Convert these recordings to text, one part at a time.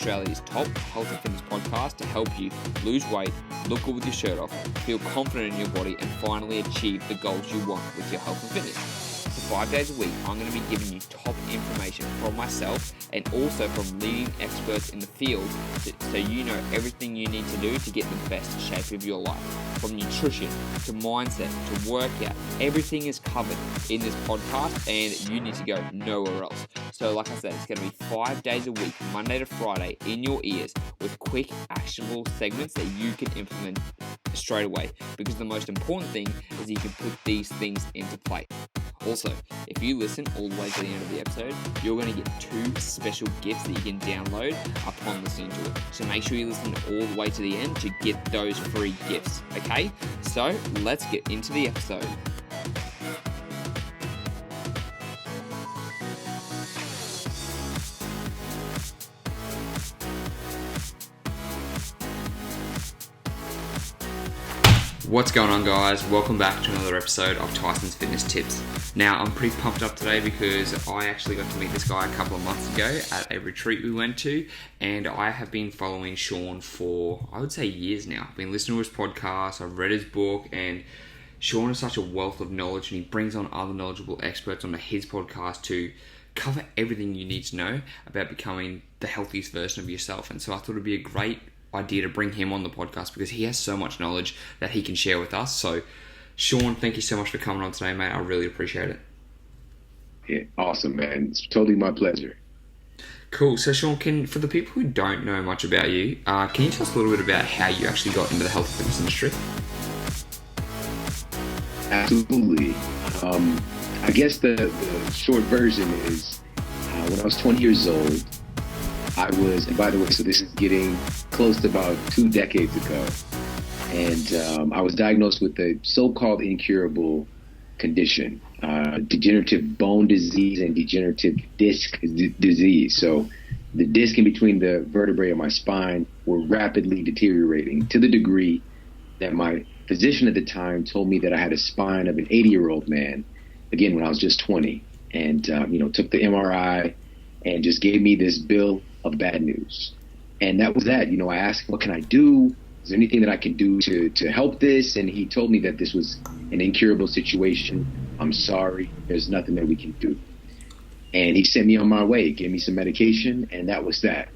Australia's top health and fitness podcast to help you lose weight, look good with your shirt off, feel confident in your body, and finally achieve the goals you want with your health and fitness. So 5 days a week, I'm going to be giving you top information from myself and also from leading experts in the field so you know everything you need to do to get the best shape of your life. From nutrition to mindset to workout, everything is covered in this podcast and you need to go nowhere else. So like I said, it's going to be 5 days a week, Monday to Friday, in your ears with quick, actionable segments that you can implement straight away. Because the most important thing is you can put these things into play. Also, if you listen all the way to the end of the episode, you're going to get 2 special gifts that you can download upon listening to it. So make sure you listen all the way to the end to get those free gifts, okay? So let's get into the episode. What's going on, guys? Welcome back to another episode of Tyson's Fitness Tips. Now, I'm pretty pumped up today because I actually got to meet this guy a couple of months ago at a retreat we went to, and I have been following Shawn for, I would say, years now. I've been listening to his podcast, I've read his book, and Shawn is such a wealth of knowledge, and he brings on other knowledgeable experts onto his podcast to cover everything you need to know about becoming the healthiest version of yourself. And so I thought it'd be a great idea to bring him on the podcast because he has so much knowledge that he can share with us. So Shawn, thank you so much for coming on today, mate. I really appreciate it. Yeah, awesome, man. It's totally my pleasure. Cool. So Shawn, for the people who don't know much about you, can you tell us a little bit about how you actually got into the health and fitness industry? Absolutely. I guess the short version is when I was 20 years old, I was, and by the way, so this is getting close to about 2 decades ago, and I was diagnosed with a so-called incurable condition, degenerative bone disease and degenerative disc disease. So the disc in between the vertebrae of my spine were rapidly deteriorating to the degree that my physician at the time told me that I had a spine of an 80-year-old man, again, when I was just 20, and took the MRI and just gave me this bill of bad news. And that was that. I asked, what can I do? Is there anything that I can do to help this? And he told me that this was an incurable situation. I'm sorry, there's nothing that we can do. And he sent me on my way, gave me some medication, and that was that.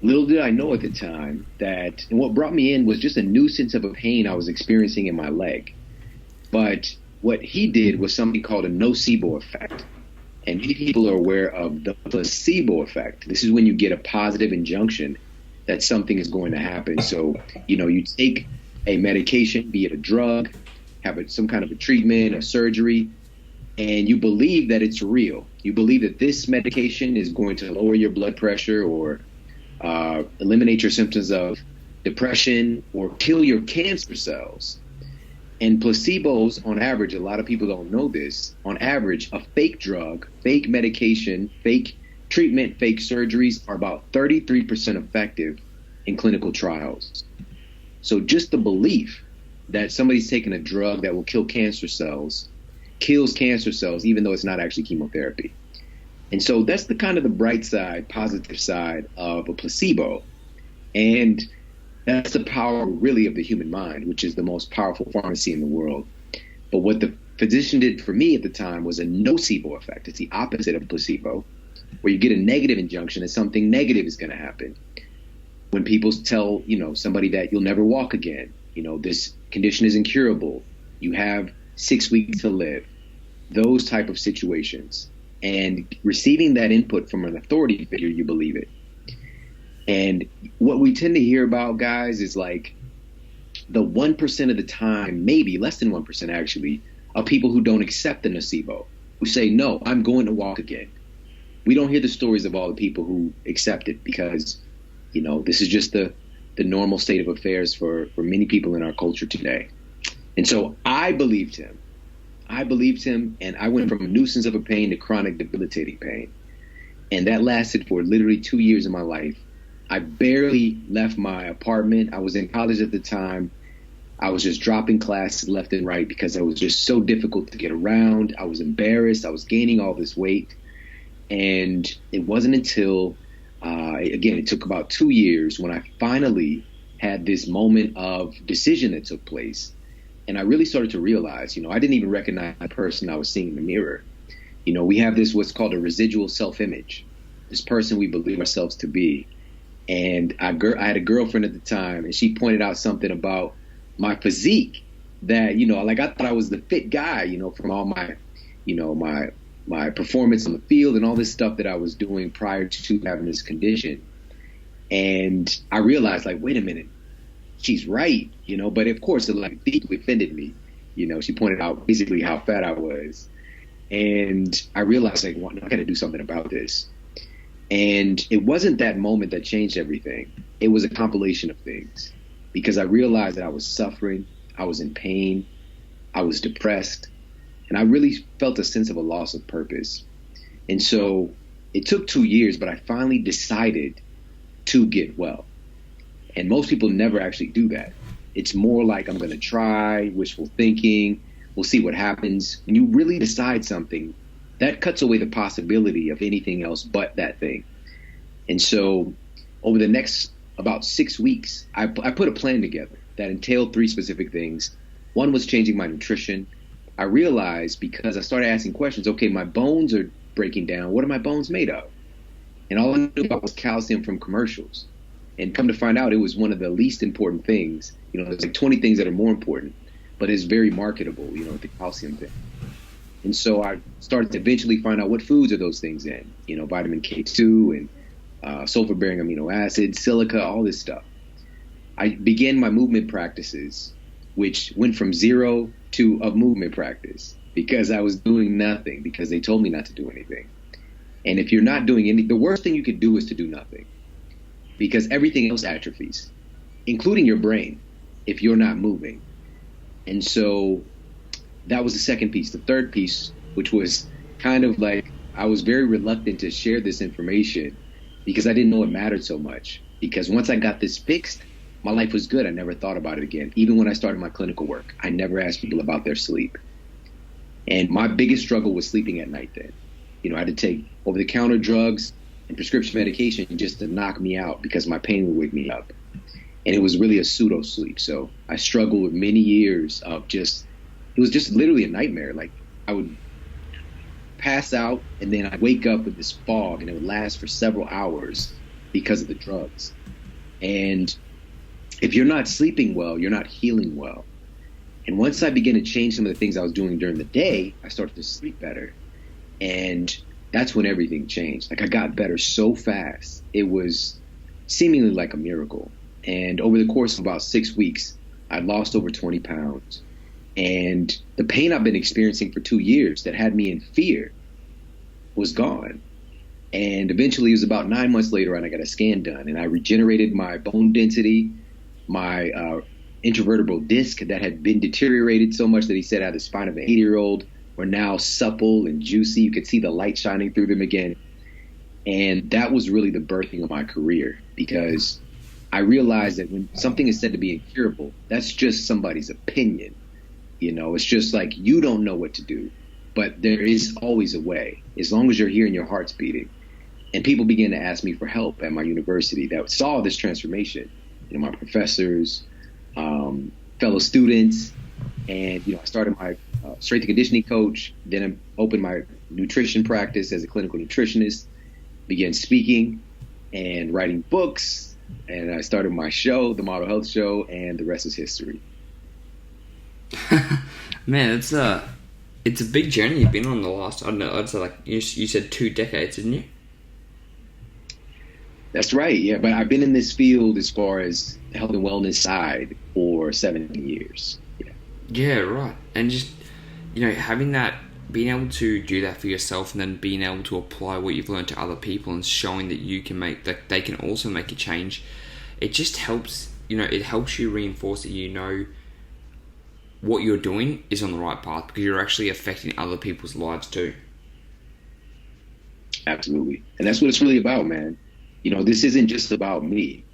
Little did I know at the time that, and what brought me in was just a nuisance of a pain I was experiencing in my leg. But what he did was something called a nocebo effect. And many people are aware of the placebo effect. This is when you get a positive injunction that something is going to happen. So, you take a medication, be it a drug, have some kind of a treatment, a surgery, and you believe that it's real. You believe that this medication is going to lower your blood pressure or eliminate your symptoms of depression or kill your cancer cells. And placebos, on average, a lot of people don't know this, on average, a fake drug, fake medication, fake treatment, fake surgeries are about 33% effective in clinical trials. So just the belief that somebody's taking a drug that will kill cancer cells, kills cancer cells, even though it's not actually chemotherapy. And so that's the kind of the bright side, positive side of a placebo. And that's the power, really, of the human mind, which is the most powerful pharmacy in the world. But what the physician did for me at the time was a nocebo effect. It's the opposite of placebo, where you get a negative injunction that something negative is going to happen. When people tell, somebody that you'll never walk again, this condition is incurable, you have 6 weeks to live, those type of situations. And receiving that input from an authority figure, you believe it. And what we tend to hear about, guys, is like the 1% of the time, maybe less than 1% actually, of people who don't accept the nocebo, who say, no, I'm going to walk again. We don't hear the stories of all the people who accept it because, this is just the normal state of affairs for many people in our culture today. And so I believed him. And I went from a nuisance of a pain to chronic debilitating pain. And that lasted for literally 2 years of my life. I barely left my apartment. I was in college at the time. I was just dropping classes left and right because it was just so difficult to get around. I was embarrassed. I was gaining all this weight. And it wasn't until Again, it took about 2 years when I finally had this moment of decision that took place. And I really started to realize, I didn't even recognize the person I was seeing in the mirror. We have this, what's called a residual self-image, this person we believe ourselves to be. And I had a girlfriend at the time, and she pointed out something about my physique that, like I thought I was the fit guy, from all my, my performance on the field and all this stuff that I was doing prior to having this condition. And I realized, like, wait a minute, she's right, but of course it like deeply offended me. She pointed out basically how fat I was. And I realized, like, well, I got to do something about this. And it wasn't that moment that changed everything. It was a compilation of things, because I realized that I was suffering, I was in pain, I was depressed, and I really felt a sense of a loss of purpose. And so it took 2 years, but I finally decided to get well. And most people never actually do that. It's more like, I'm going to try, wishful thinking, we'll see what happens. When you really decide something, that cuts away the possibility of anything else but that thing. And so over the next about 6 weeks, I put a plan together that entailed 3 specific things. One was changing my nutrition. I realized, because I started asking questions, okay, my bones are breaking down. What are my bones made of? And all I knew about was calcium from commercials. And come to find out, it was one of the least important things. There's like 20 things that are more important, but it's very marketable, the calcium thing. And so I started to eventually find out what foods are those things in, vitamin K2 and sulfur-bearing amino acids, silica, all this stuff. I began my movement practices, which went from 0 to a movement practice, because I was doing nothing, because they told me not to do anything. And if you're not doing anything, the worst thing you could do is to do nothing, because everything else atrophies, including your brain, if you're not moving. And so that was the second piece. The third piece, which was kind of like, I was very reluctant to share this information because I didn't know it mattered so much. Because once I got this fixed, my life was good. I never thought about it again. Even when I started my clinical work, I never asked people about their sleep. And my biggest struggle was sleeping at night then. I had to take over-the-counter drugs and prescription medication just to knock me out, because my pain would wake me up. And it was really a pseudo sleep. So I struggled with many years of it was just literally a nightmare. Like, I would pass out and then I'd wake up with this fog, and it would last for several hours because of the drugs. And if you're not sleeping well, you're not healing well. And once I began to change some of the things I was doing during the day, I started to sleep better. And that's when everything changed. Like, I got better so fast. It was seemingly like a miracle. And over the course of about 6 weeks, I lost over 20 pounds. And the pain I've been experiencing for 2 years that had me in fear was gone. And eventually, it was about 9 months later, and I got a scan done, and I regenerated my bone density, my intervertebral disc that had been deteriorated so much that he said I had the spine of an 80-year-old were now supple and juicy. You could see the light shining through them again. And that was really the birthing of my career, because I realized that when something is said to be incurable, that's just somebody's opinion. It's just like, you don't know what to do, but there is always a way, as long as you're here and your heart's beating. And people began to ask me for help at my university that saw this transformation. My professors, fellow students, and I started my strength and conditioning coach. Then I opened my nutrition practice as a clinical nutritionist, began speaking and writing books, and I started my show, the Model Health Show, and the rest is history. Man, it's a big journey you've been on the last, I don't know, I'd say, like, you said 2 decades, didn't you? That's right, yeah. But I've been in this field as far as the health and wellness side for 17 years. Yeah. Yeah, right. And just, having that, being able to do that for yourself, and then being able to apply what you've learned to other people, and showing that you can that they can also make a change, it just helps, it helps you reinforce that what you're doing is on the right path, because you're actually affecting other people's lives too. Absolutely. And that's what it's really about, man. This isn't just about me.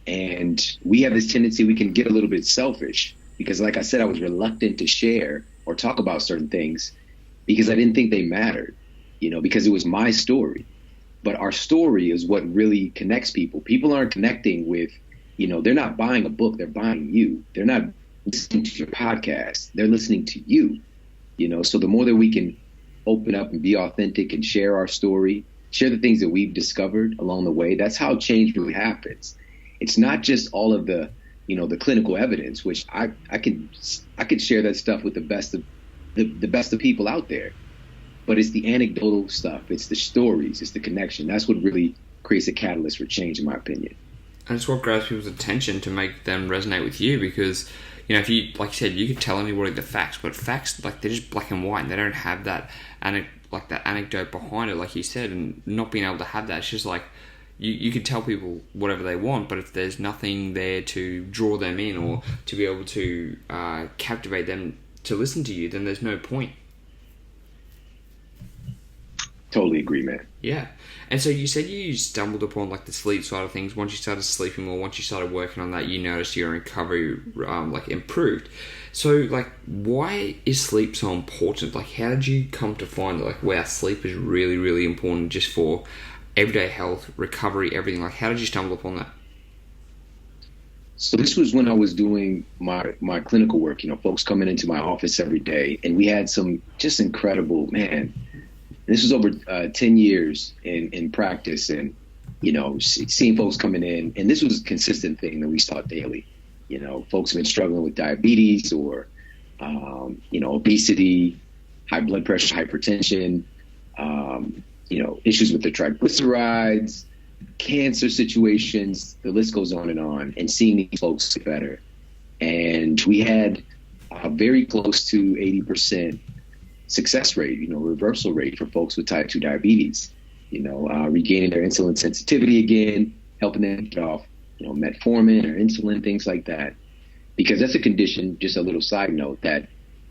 And we have this tendency, we can get a little bit selfish, because like I said, I was reluctant to share or talk about certain things because I didn't think they mattered, because it was my story. But our story is what really connects people. People aren't connecting with, they're not buying a book, they're buying you. They're not listening to your podcast, they're listening to you. So the more that we can open up and be authentic and share our story, share the things that we've discovered along the way, that's how change really happens. It's not just all of the, the clinical evidence, which I could share that stuff with the best of people out there. But it's the anecdotal stuff. It's the stories. It's the connection. That's what really creates a catalyst for change, in my opinion. And it's what grabs people's attention to make them resonate with you, because, if you, like you said, you could tell anybody the facts, but facts, they're just black and white, and they don't have that anecdote behind it, like you said, and not being able to have that. It's just like, you can tell people whatever they want, but if there's nothing there to draw them in or to be able to captivate them to listen to you, then there's no point. Totally agree, man. Yeah. And so you said you stumbled upon the sleep side of things. Once you started sleeping more, once you started working on that, you noticed your recovery improved. So why is sleep so important? How did you come to find that wow, sleep is really, really important just for everyday health, recovery, everything? How did you stumble upon that? So this was when I was doing my clinical work, folks coming into my office every day, and we had some just incredible, man. This was over 10 years in practice, and, seeing folks coming in, and this was a consistent thing that we saw daily. Folks have been struggling with diabetes or, obesity, high blood pressure, hypertension, issues with the triglycerides, cancer situations, the list goes on, and seeing these folks get better. And we had very close to 80% success rate, reversal rate for folks with type 2 diabetes, regaining their insulin sensitivity again, helping them get off, metformin or insulin, things like that. Because that's a condition, just a little side note, that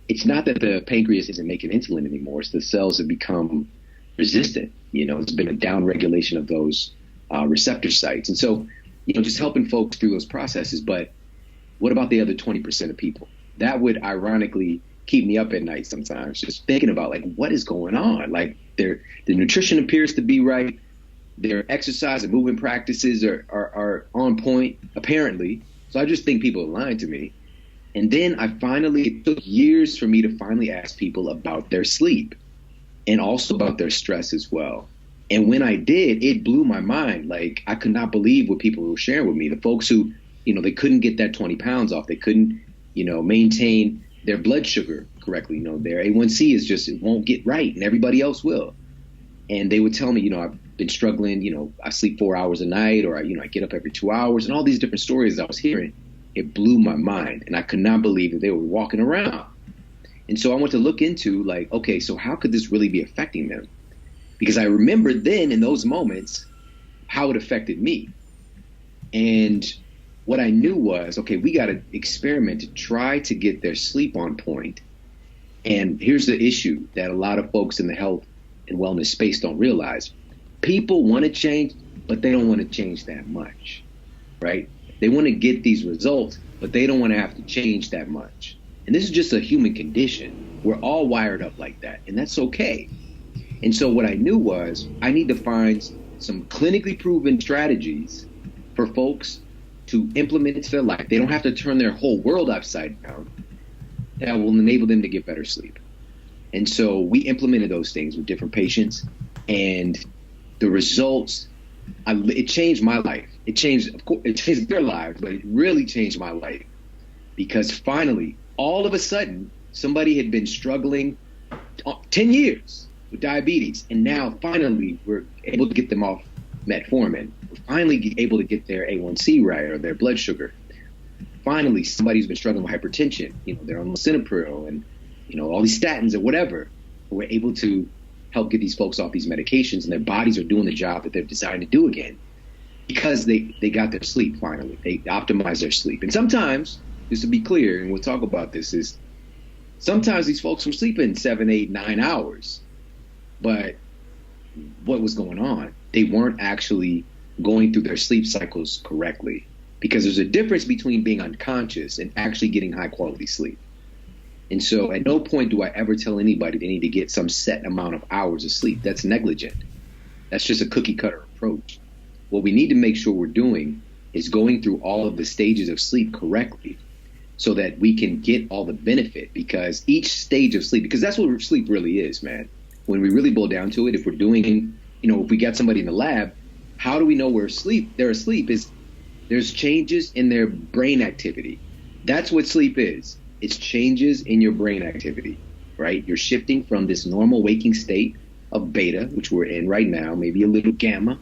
it's not that the pancreas isn't making insulin anymore, it's the cells have become resistant. It's been a down regulation of those receptor sites. And so, just helping folks through those processes. But what about the other 20% of people? That would ironically keep me up at night sometimes, just thinking about what is going on. The nutrition appears to be right. Their exercise and movement practices are on point, apparently. So I just think people are lying to me. And then it took years for me to finally ask people about their sleep and also about their stress as well. And when I did, it blew my mind. I could not believe what people were sharing with me. The folks who, they couldn't get that 20 pounds off. They couldn't, maintain their blood sugar correctly. Their A1C it won't get right, and everybody else will. And they would tell me, I've been struggling, I sleep 4 hours a night, or I get up every 2 hours, and all these different stories I was hearing. It blew my mind, and I could not believe that they were walking around. And so I went to look into okay, so how could this really be affecting them? Because I remember then in those moments how it affected me. And what I knew was, okay, we got to experiment to try to get their sleep on point. And here's the issue that a lot of folks in the health and wellness space don't realize. People want to change, but they don't want to change that much, right? They want to get these results, but they don't want to have to change that much. And this is just a human condition. We're all wired up like that, and that's okay. And so what I knew was I need to find some clinically proven strategies for folks to implement into their life. They don't have to turn their whole world upside down. That will enable them to get better sleep. And so we implemented those things with different patients, and the results, it changed my life. It changed their lives, but it really changed my life, because finally, all of a sudden, somebody had been struggling 10 years with diabetes, and now finally we're able to get them off metformin. We're finally able to get their A1C right, or their blood sugar. Finally, somebody's been struggling with hypertension. They're on lisinopril and all these statins or whatever. We're able to help get these folks off these medications, and their bodies are doing the job that they're designed to do again, because they got their sleep finally. They optimized their sleep. And sometimes, just to be clear, and we'll talk about this, is sometimes these folks were sleeping 7, 8, 9 hours. But what was going on? They weren't actually going through their sleep cycles correctly, because there's a difference between being unconscious and actually getting high quality sleep. And so at no point do I ever tell anybody they need to get some set amount of hours of sleep. That's negligent. That's just a cookie cutter approach. What we need to make sure we're doing is going through all of the stages of sleep correctly so that we can get all the benefit, because each stage of sleep, because that's what sleep really is, man. When we really boil down to it, if we're doing, if we got somebody in the lab, how do we know they're asleep is there's changes in their brain activity. That's what sleep is. It's changes in your brain activity, right? You're shifting from this normal waking state of beta, which we're in right now, maybe a little gamma,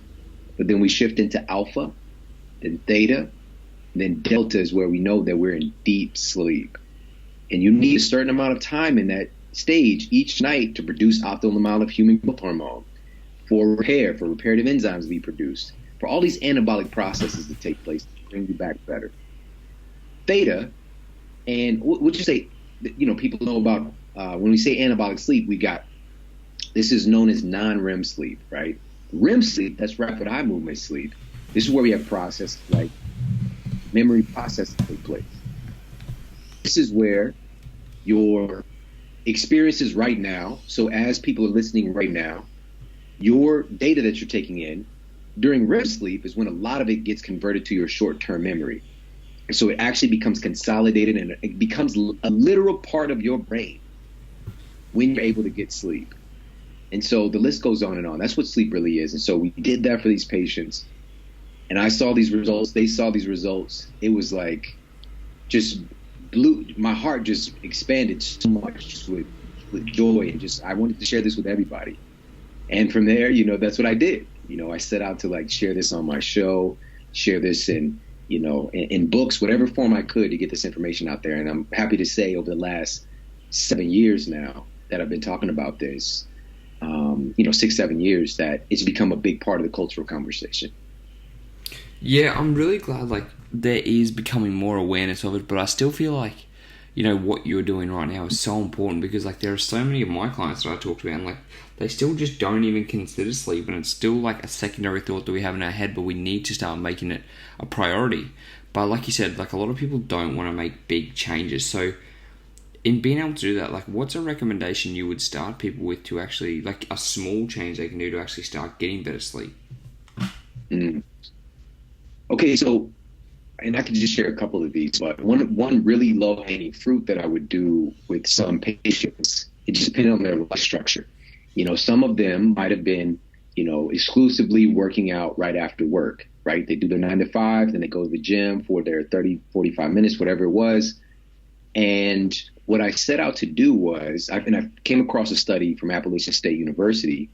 but then we shift into alpha, then theta, then delta is where we know that we're in deep sleep. And you need a certain amount of time in that stage each night to produce optimal amount of human growth hormone for reparative enzymes to be produced, for all these anabolic processes to take place to bring you back better. Theta, and what you say, people know about, when we say anabolic sleep, this is known as non-REM sleep, right? REM sleep, that's rapid eye movement sleep. This is where we have processes like memory processing take place. This is where your experiences right now, so as people are listening right now, your data that you're taking in during REM sleep is when a lot of it gets converted to your short-term memory. And so it actually becomes consolidated and it becomes a literal part of your brain when you're able to get sleep. And so the list goes on and on. That's what sleep really is. And so we did that for these patients. And I saw these results. They saw these results. It was like my heart just expanded so much just with joy. And I wanted to share this with everybody. And from there, that's what I did. I set out to share this on my show, share this in books, whatever form I could to get this information out there. And I'm happy to say over the last 7 years now that I've been talking about this, 6-7 years, that it's become a big part of the cultural conversation. Yeah, I'm really glad there is becoming more awareness of it, but I still feel like, what you're doing right now is so important, because there are so many of my clients that I talk to, and they still just don't even consider sleep, and it's still a secondary thought that we have in our head, but we need to start making it a priority. But like you said, a lot of people don't want to make big changes. So in being able to do that, what's a recommendation you would start people with to actually, a small change they can do to actually start getting better sleep? Okay, so, and I can just share a couple of these, but one really low-hanging fruit that I would do with some patients, it just depends on their life structure. Some of them might have been, exclusively working out right after work, right? They do their 9 to 5, then they go to the gym for their 30, 45 minutes, whatever it was. And what I set out to do was, I came across a study from Appalachian State University,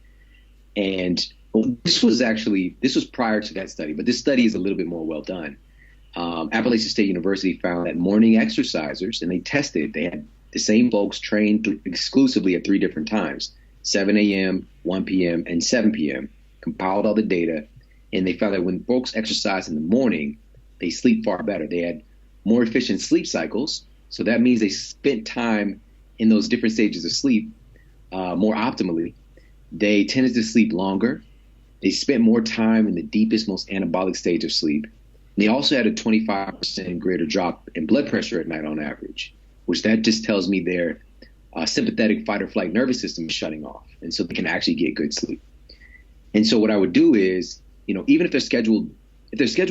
and this was prior to that study, but this study is a little bit more well done. Appalachian State University found that morning exercisers, and they had the same folks trained exclusively at 3 different times, 7 a.m., 1 p.m., and 7 p.m., compiled all the data, and they found that when folks exercise in the morning, they sleep far better. They had more efficient sleep cycles, so that means they spent time in those different stages of sleep more optimally. They tended to sleep longer. They spent more time in the deepest, most anabolic stage of sleep. And they also had a 25% greater drop in blood pressure at night on average, which that just tells me their sympathetic fight or flight nervous system is shutting off. And so they can actually get good sleep. And so what I would do is, even if their schedule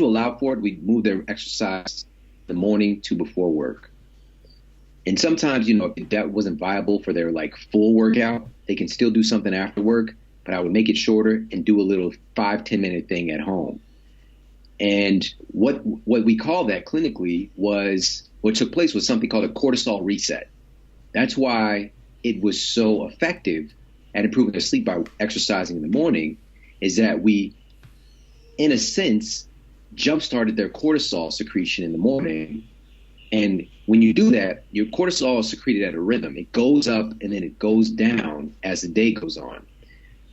allowed for it, we'd move their exercise the morning to before work. And sometimes, if that wasn't viable for their full workout, they can still do something after work, but I would make it shorter and do a little 5-10 minute thing at home. And what we call that clinically was, what took place was something called a cortisol reset. That's why it was so effective at improving their sleep by exercising in the morning, is that we, in a sense, jump-started their cortisol secretion in the morning. And when you do that, your cortisol is secreted at a rhythm. It goes up and then it goes down as the day goes on.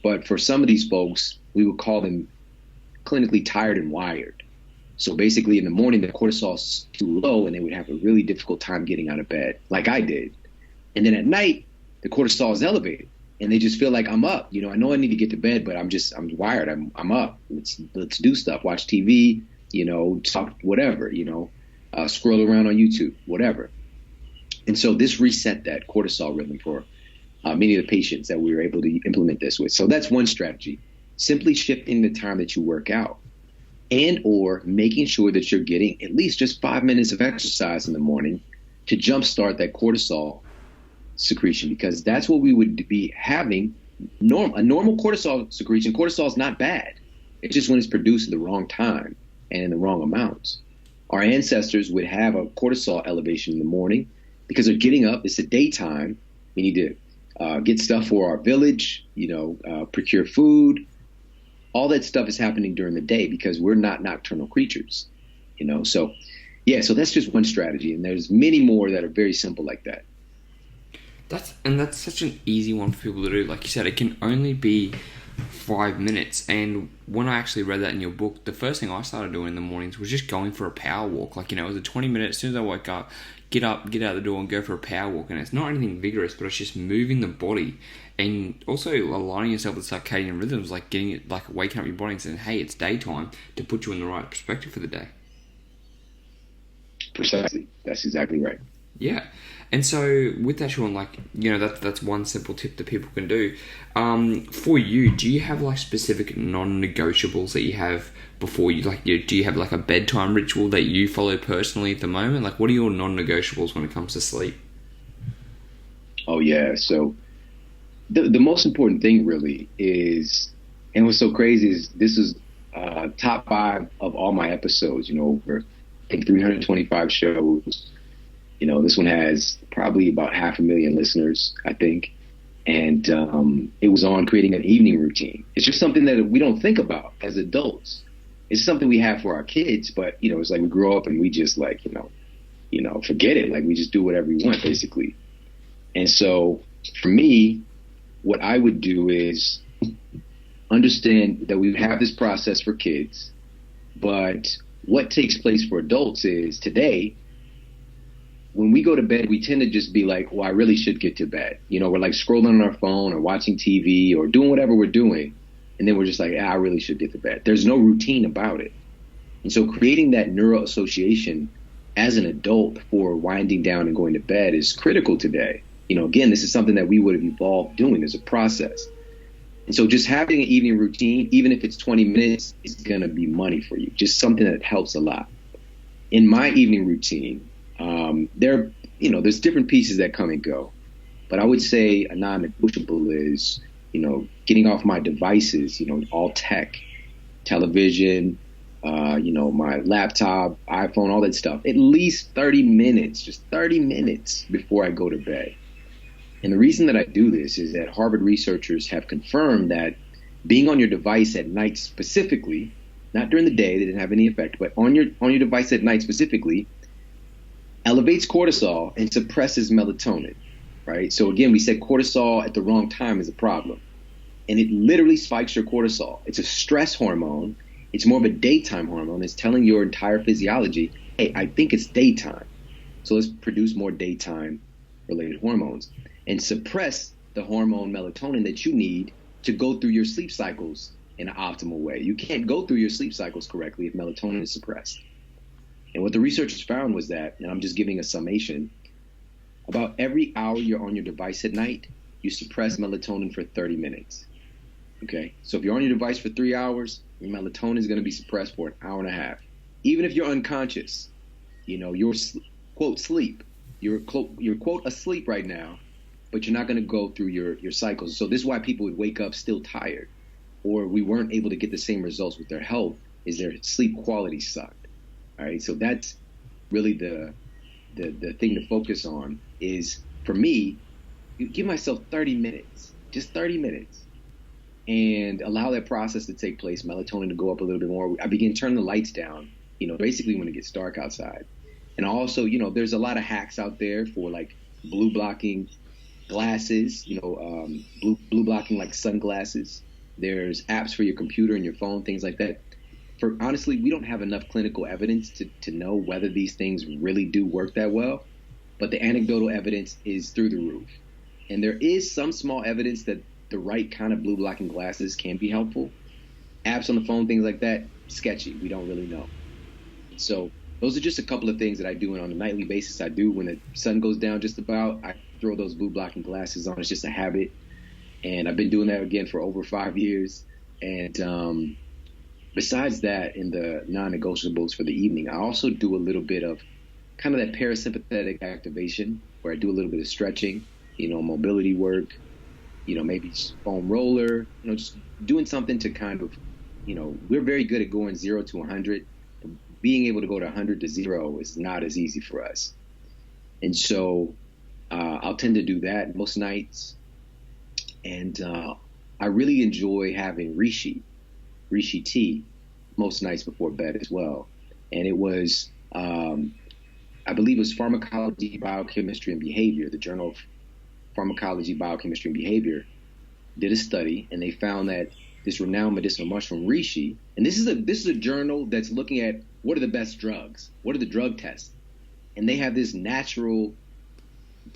But for some of these folks, we would call them clinically tired and wired. So basically in the morning, the cortisol is too low and they would have a really difficult time getting out of bed, like I did. And then at night, the cortisol is elevated and they just feel like, I'm up. I know I need to get to bed, but I'm wired. I'm up. Let's do stuff. Watch TV, talk, whatever, scroll around on YouTube, whatever. And so this reset that cortisol rhythm for many of the patients that we were able to implement this with. So that's one strategy. simply shifting the time that you work out and or making sure that you're getting at least just 5 minutes of exercise in the morning to jumpstart that cortisol secretion, because that's what we would be having. A normal cortisol secretion, cortisol is not bad. It's just when it's produced at the wrong time and in the wrong amounts. Our ancestors would have a cortisol elevation in the morning because they're getting up. It's the daytime. We need to get stuff for our village, procure food. All that stuff is happening during the day because we're not nocturnal creatures, So, so that's just one strategy. And there's many more that are very simple like that. That's such an easy one for people to do. Like you said, it can only be 5 minutes. And when I actually read that in your book, the first thing I started doing in the mornings was just going for a power walk. Like, it was a 20 minutes. As soon as I woke up, get out the door and go for a power walk. And it's not anything vigorous, but it's just moving the body and also aligning yourself with circadian rhythms, like getting it, like waking up your body and saying, hey, it's daytime, to put you in the right perspective for the day. Precisely. That's exactly right. Yeah. And so with that, Shawn, that's one simple tip that people can do. For you, do you have like specific non-negotiables that you have before you, do you have like a bedtime ritual that you follow personally at the moment? Like, what are your non-negotiables when it comes to sleep? Oh yeah. So the most important thing really is, and what's so crazy is this is top 5 of all my episodes, over I think 325 shows. This one has probably about 500,000 listeners, I think. And it was on creating an evening routine. It's just something that we don't think about as adults. It's something we have for our kids, but, it's like we grow up and we just forget it. Like we just do whatever we want, basically. And so for me, what I would do is understand that we have this process for kids, but what takes place for adults is today, when we go to bed, we tend to just be like, well, I really should get to bed. We're like scrolling on our phone or watching TV or doing whatever we're doing. And then we're just like, I really should get to bed. There's no routine about it. And so creating that neural association as an adult for winding down and going to bed is critical today. Again, this is something that we would have evolved doing as a process. And so just having an evening routine, even if it's 20 minutes, is going to be money for you. Just something that helps a lot. In my evening routine, there's different pieces that come and go, but I would say a non-negotiable is, getting off my devices, all tech, television, my laptop, iPhone, all that stuff, at least 30 minutes, just 30 minutes before I go to bed. And the reason that I do this is that Harvard researchers have confirmed that being on your device at night specifically, not during the day, they didn't have any effect, but on your device at night specifically, elevates cortisol and suppresses melatonin, right? So again, we said cortisol at the wrong time is a problem. And it literally spikes your cortisol. It's a stress hormone. It's more of a daytime hormone. It's telling your entire physiology, hey, I think it's daytime. So let's produce more daytime related hormones and suppress the hormone melatonin that you need to go through your sleep cycles in an optimal way. You can't go through your sleep cycles correctly if melatonin is suppressed. And what the researchers found was that, and I'm just giving a summation, about every hour you're on your device at night, you suppress melatonin for 30 minutes. Okay? So if you're on your device for 3 hours, your melatonin is going to be suppressed for an hour and a half. Even if you're unconscious, you're, quote, sleep. You're quote, asleep right now, but you're not going to go through your cycles. So this is why people would wake up still tired, or we weren't able to get the same results with their health, is their sleep quality sucked. All right, so that's really the thing to focus on is, for me, you give myself 30 minutes, just 30 minutes, and allow that process to take place, melatonin to go up a little bit more. I begin turning the lights down, basically when it gets dark outside. And also, there's a lot of hacks out there for like blue blocking glasses, blue blocking like sunglasses. There's apps for your computer and your phone, things like that. Honestly, we don't have enough clinical evidence to know whether these things really do work that well, but the anecdotal evidence is through the roof. And there is some small evidence that the right kind of blue blocking glasses can be helpful. Apps on the phone, things like that, sketchy. We don't really know. So those are just a couple of things that I do, and on a nightly basis I do. When the sun goes down just about, I throw those blue blocking glasses on. It's just a habit. And I've been doing that again for over 5 years. And besides that, in the non-negotiables for the evening, I also do a little bit of kind of that parasympathetic activation where I do a little bit of stretching, mobility work, maybe foam roller, just doing something to kind of, we're very good at going 0 to 100. Being able to go to 100 to 0 is not as easy for us. And so I'll tend to do that most nights. And I really enjoy having reishi tea most nights before bed as well. And it was, I believe it was Pharmacology, Biochemistry, and Behavior, the Journal of Pharmacology, Biochemistry, and Behavior, did a study, and they found that this renowned medicinal mushroom, reishi, and this is a journal that's looking at what are the best drugs, what are the drug tests, and they have this natural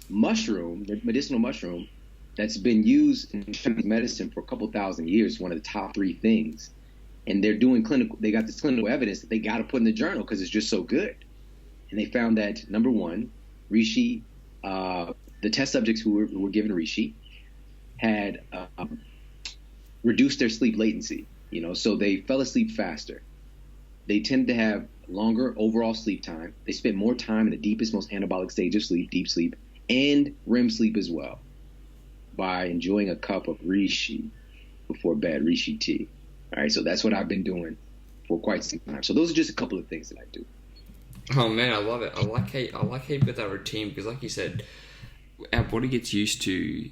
mushroom, the medicinal mushroom, that's been used in Chinese medicine for a couple thousand years, one of the top 3 things, and they got this clinical evidence that they got to put in the journal because it's just so good. And they found that, number one, reishi, the test subjects who were given reishi had reduced their sleep latency, so they fell asleep faster. They tend to have longer overall sleep time. They spent more time in the deepest, most anabolic stage of sleep, deep sleep, and REM sleep as well, by enjoying a cup of reishi before bed, reishi tea. All right, so that's what I've been doing for quite some time. So those are just a couple of things that I do. Oh man, I love it. I like how you got that routine because, like you said, our body gets used to,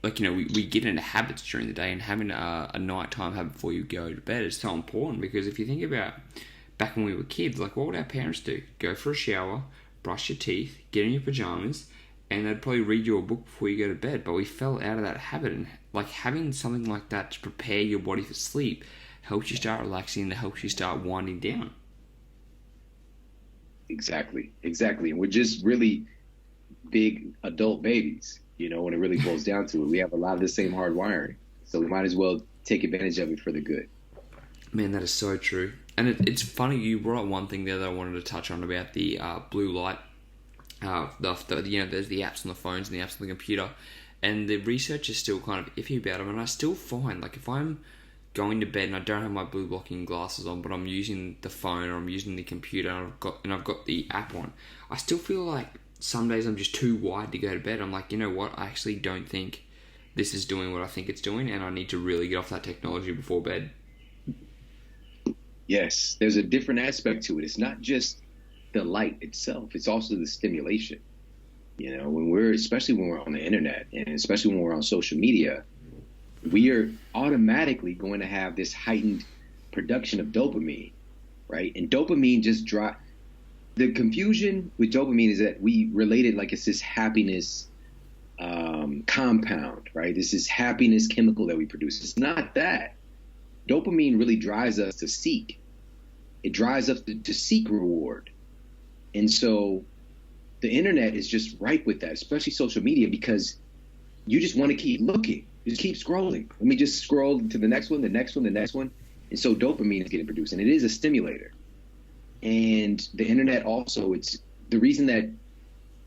we get into habits during the day, and having a nighttime habit before you go to bed is so important because if you think about back when we were kids, what would our parents do? Go for a shower, brush your teeth, get in your pajamas, and they'd probably read you a book before you go to bed. But we fell out of that habit, and having something like that to prepare your body for sleep helps you start relaxing and helps you start winding down. Exactly. And we're just really big adult babies, when it really boils down to it. We have a lot of the same hard wiring, so we might as well take advantage of it for the good. Man, that is so true. And it's funny, you brought up one thing there that I wanted to touch on about the blue light. There's the apps on the phones and the apps on the computer, and the research is still kind of iffy about them. And I still find, if I'm going to bed and I don't have my blue blocking glasses on, but I'm using the phone or I'm using the computer and I've got the app on, I still feel like some days I'm just too wide to go to bed. I'm like, you know what? I actually don't think this is doing what I think it's doing, and I need to really get off that technology before bed. Yes, there's a different aspect to it. It's not just the light itself. It's also the stimulation. Especially when we're on the internet, and especially when we're on social media, we are automatically going to have this heightened production of dopamine, right? And dopamine just drops. The confusion with dopamine is that we relate it like it's this happiness compound, right? This is happiness chemical that we produce. It's not that. Dopamine really drives us to seek. It drives us to seek reward. And so the internet is just ripe with that, especially social media, because you just want to keep looking. Just keep scrolling. Let me just scroll to the next one, the next one, the next one. And so dopamine is getting produced, and it is a stimulator. And the internet also, it's the reason that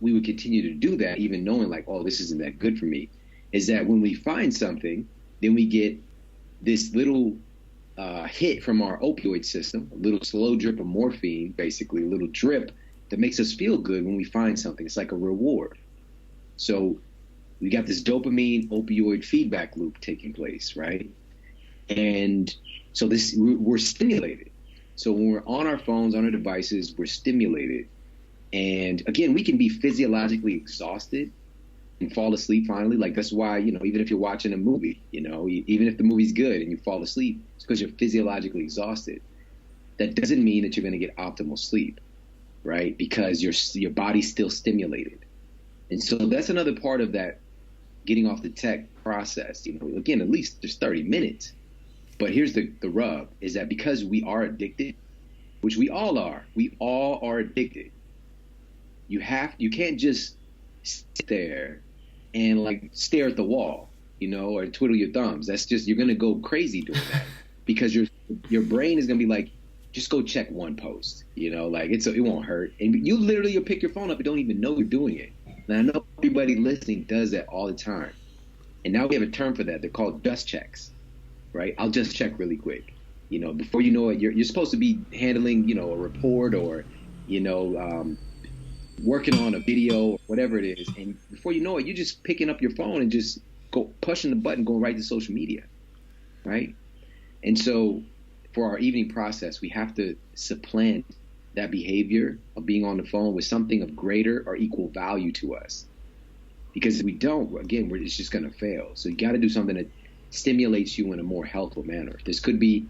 we would continue to do that, even knowing this isn't that good for me, is that when we find something, then we get this little hit from our opioid system, a little slow drip of morphine, basically a little drip that makes us feel good when we find something. It's like a reward. So we got this dopamine opioid feedback loop taking place, right? And so we're stimulated. So when we're on our phones, on our devices, we're stimulated. And again, we can be physiologically exhausted and fall asleep finally. That's why, even if you're watching a movie, even if the movie's good and you fall asleep, it's because you're physiologically exhausted. That doesn't mean that you're going to get optimal sleep, right? Because your body's still stimulated. And so that's another part of that getting off the tech process. Again, at least just 30 minutes. But here's the rub, is that because we are addicted, which we all are addicted. You can't just sit there and stare at the wall, or twiddle your thumbs. That's just, you're going to go crazy doing that because your brain is going to be just go check one post, it won't hurt. And you'll pick your phone up and don't even know you're doing it. And I know everybody listening does that all the time. And now we have a term for that. They're called dust checks. right? I'll just check really quick. Before you know it, you're supposed to be handling, a report or, you know, working on a video or whatever it is. And before you know it, you're just picking up your phone and just pushing the button, going right to social media, right? And so for our evening process, we have to supplant that behavior of being on the phone with something of greater or equal value to us. Because if we don't, again, it's just going to fail. So you got to do something that stimulates you in a more healthful manner. This could be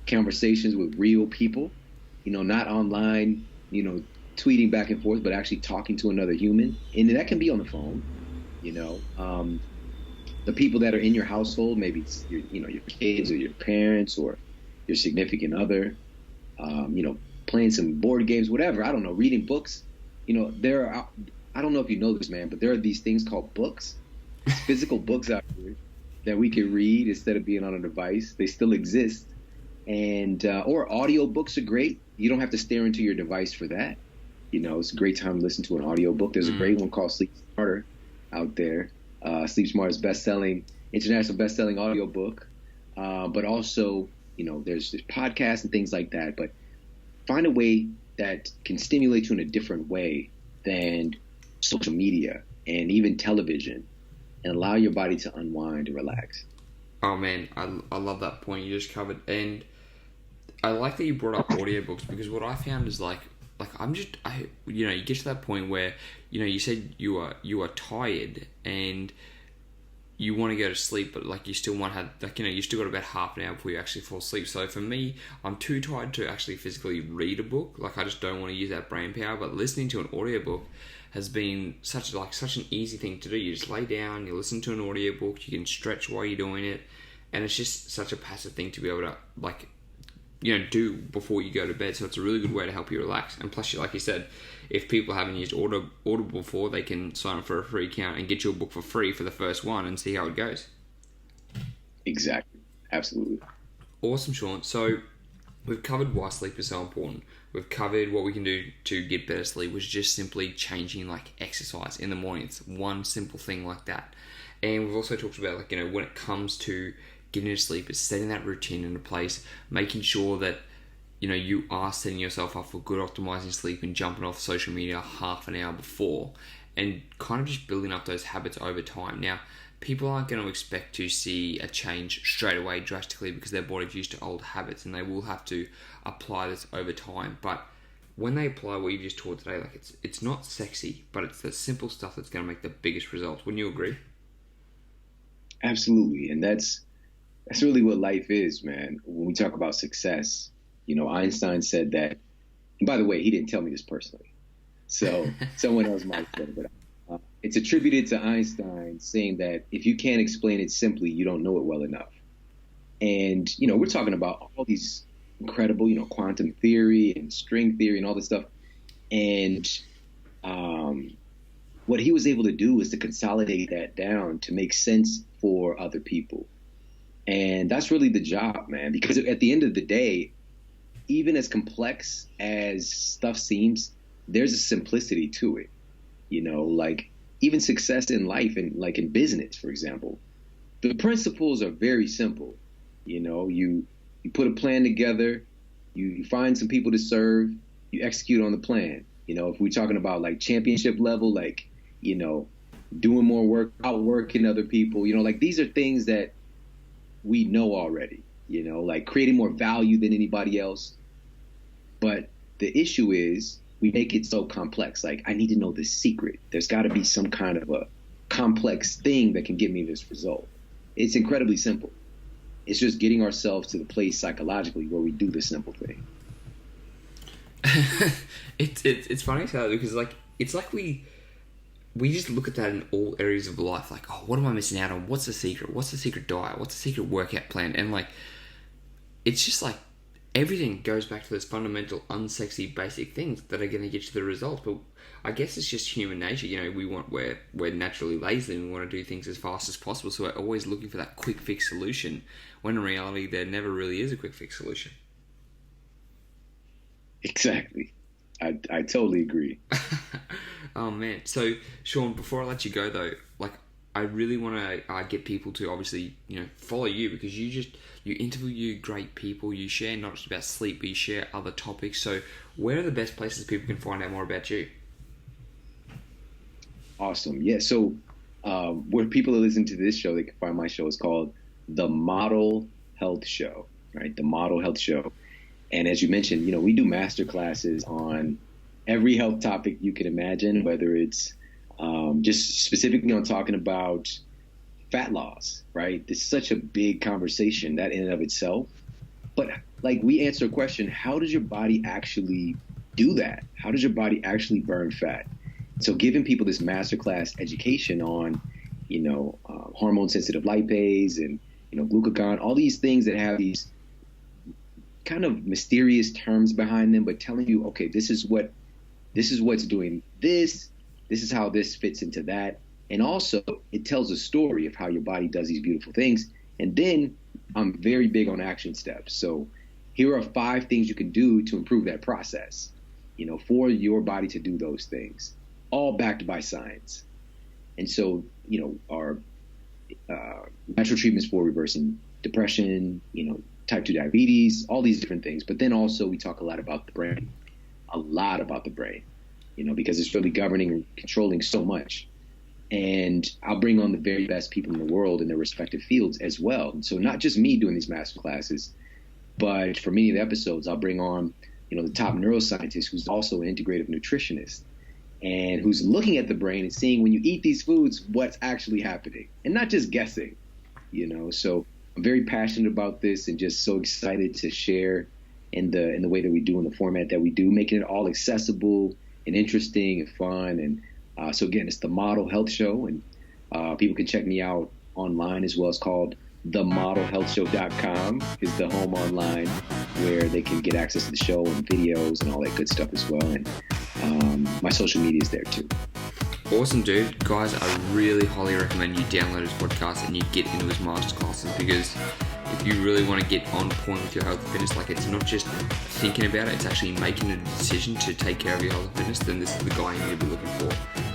conversations with real people, not online, tweeting back and forth, but actually talking to another human. And that can be on the phone, the people that are in your household, maybe it's your kids or your parents or your significant other, playing some board games, whatever. I don't know, reading books. I don't know if you know this, man, but there are these things called books, physical books out here that we can read instead of being on a device. They still exist. And or audio books are great. You don't have to stare into your device for that. It's a great time to listen to an audio book. There's a great one called Sleep Smarter out there. Sleep Smarter's international best-selling audio book. But also, there's podcasts and things like that. But find a way that can stimulate you in a different way than social media and even television, and allow your body to unwind and relax. Oh man, I love that point you just covered. And I like that you brought up audiobooks, because what I found is like you get to that point where, you said you are tired and you want to go to sleep, but like you still want to have, you still got about half an hour before you actually fall asleep. So for me, I'm too tired to actually physically read a book. Like I just don't want to use that brain power, but listening to an audiobook has been such an easy thing to do. You just lay down, you listen to an audiobook, you can stretch while you're doing it, and it's just such a passive thing to be able to do before you go to bed. So it's a really good way to help you relax. And plus, like you said, if people haven't used Audible before, they can sign up for a free account and get you a book for free for the first one and see how it goes. Exactly. Absolutely. Awesome, Shawn. So we've covered why sleep is so important. We've covered what we can do to get better sleep, which is just simply changing exercise in the morning. It's one simple thing like that. And we've also talked about when it comes to getting to sleep, it's setting that routine into place, making sure that you are setting yourself up for good optimizing sleep and jumping off social media half an hour before, and kind of just building up those habits over time. Now, people aren't going to expect to see a change straight away drastically, because their body's used to old habits, and they will have to apply this over time. But when they apply what you just taught today, it's not sexy, but it's the simple stuff that's going to make the biggest results. Wouldn't you agree? Absolutely. And that's really what life is, man. When we talk about success, Einstein said that, and by the way, he didn't tell me this personally, so someone else might have said it, but it's attributed to Einstein saying that if you can't explain it simply, you don't know it well enough. And, we're talking about all these incredible, quantum theory and string theory and all this stuff. And what he was able to do is to consolidate that down to make sense for other people. And that's really the job, man, because at the end of the day, even as complex as stuff seems, there's a simplicity to it. Even success in life and in business, for example, the principles are very simple. You put a plan together, you find some people to serve, you execute on the plan. If we're talking about championship level, doing more work, outworking other people, these are things that we know already, creating more value than anybody else. But the issue is we make it so complex. I need to know the secret. There's got to be some kind of a complex thing that can give me this result. It's incredibly simple. It's just getting ourselves to the place psychologically where we do the simple thing. It's funny how, because it's like we just look at that in all areas of life. What am I missing out on? What's the secret? What's the secret diet? What's the secret workout plan? And it's just everything goes back to those fundamental, unsexy, basic things that are going to get you the results. But I guess it's just human nature. We're naturally lazy and we want to do things as fast as possible. So we're always looking for that quick fix solution, when in reality, there never really is a quick fix solution. Exactly. I totally agree. Oh man. So Shawn, before I let you go though, I really want to get people to obviously, follow you, because you interview great people. You share not just about sleep, but you share other topics. So where are the best places people can find out more about you? Awesome. Yeah. So where people are listening to this show, they can find my show. It's called The Model Health Show, right? The Model Health Show. And as you mentioned, we do master classes on every health topic you can imagine, whether it's just specifically on talking about fat loss, right? This is such a big conversation, that in and of itself. But like, we answer a question: how does your body actually do that? How does your body actually burn fat? So giving people this masterclass education on, hormone sensitive lipase and, glucagon, all these things that have these kind of mysterious terms behind them, but telling you, okay, this is what's doing this. This is how this fits into that. And also, it tells a story of how your body does these beautiful things. And then I'm very big on action steps. So here are 5 things you can do to improve that process, for your body to do those things, all backed by science. And so, our natural treatments for reversing depression, type 2 diabetes, all these different things. But then also we talk a lot about the brain, because it's really governing and controlling so much. And I'll bring on the very best people in the world in their respective fields as well. And so not just me doing these master classes, but for many of the episodes, I'll bring on, the top neuroscientist who's also an integrative nutritionist, and who's looking at the brain and seeing when you eat these foods, what's actually happening, and not just guessing, So I'm very passionate about this and just so excited to share in the way that we do, in the format that we do, making it all accessible and interesting and fun. And so again, it's the Model Health Show, and people can check me out online as well. It's called themodelhealthshow.com is the home online where they can get access to the show and videos and all that good stuff as well. And my social media is there too. Awesome, dude. Guys, I really highly recommend you download his podcast and you get into his master classes, because if you really want to get on point with your health and fitness, like, it's not just thinking about it, it's actually making a decision to take care of your health and fitness, then this is the guy you need to be looking for.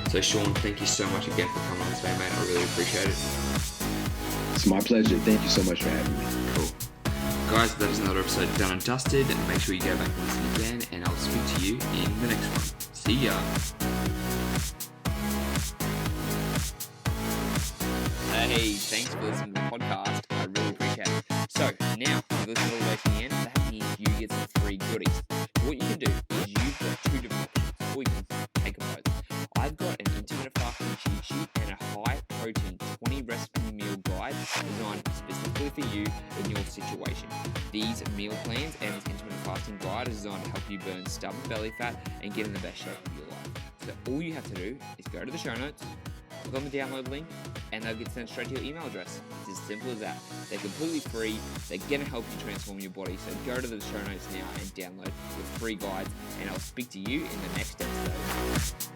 So Shawn, thank you so much again for coming on today, mate. I really appreciate it. It's my pleasure. Thank you so much for having me. Cool. Guys, that is another episode done and dusted. Make sure you go back and listen again, and I'll speak to you in the next one. See ya. Hey, thanks for listening to the podcast. I really appreciate it. So, now, if you listen all the way to the end, that means you get some free goodies. What you can do is you've got 2 different options, or you can take them both. I've got an intermittent fasting cheat sheet and a high-protein 20 recipe meal guide designed specifically for you in your situation. These meal plans and this intermittent fasting guide are designed to help you burn stubborn belly fat and get in the best shape of your life. So all you have to do is go to the show notes, click on the download link, and they'll get sent straight to your email address. It's as simple as that. They're completely free. They're going to help you transform your body. So go to the show notes now and download the free guides, and I'll speak to you in the next episode.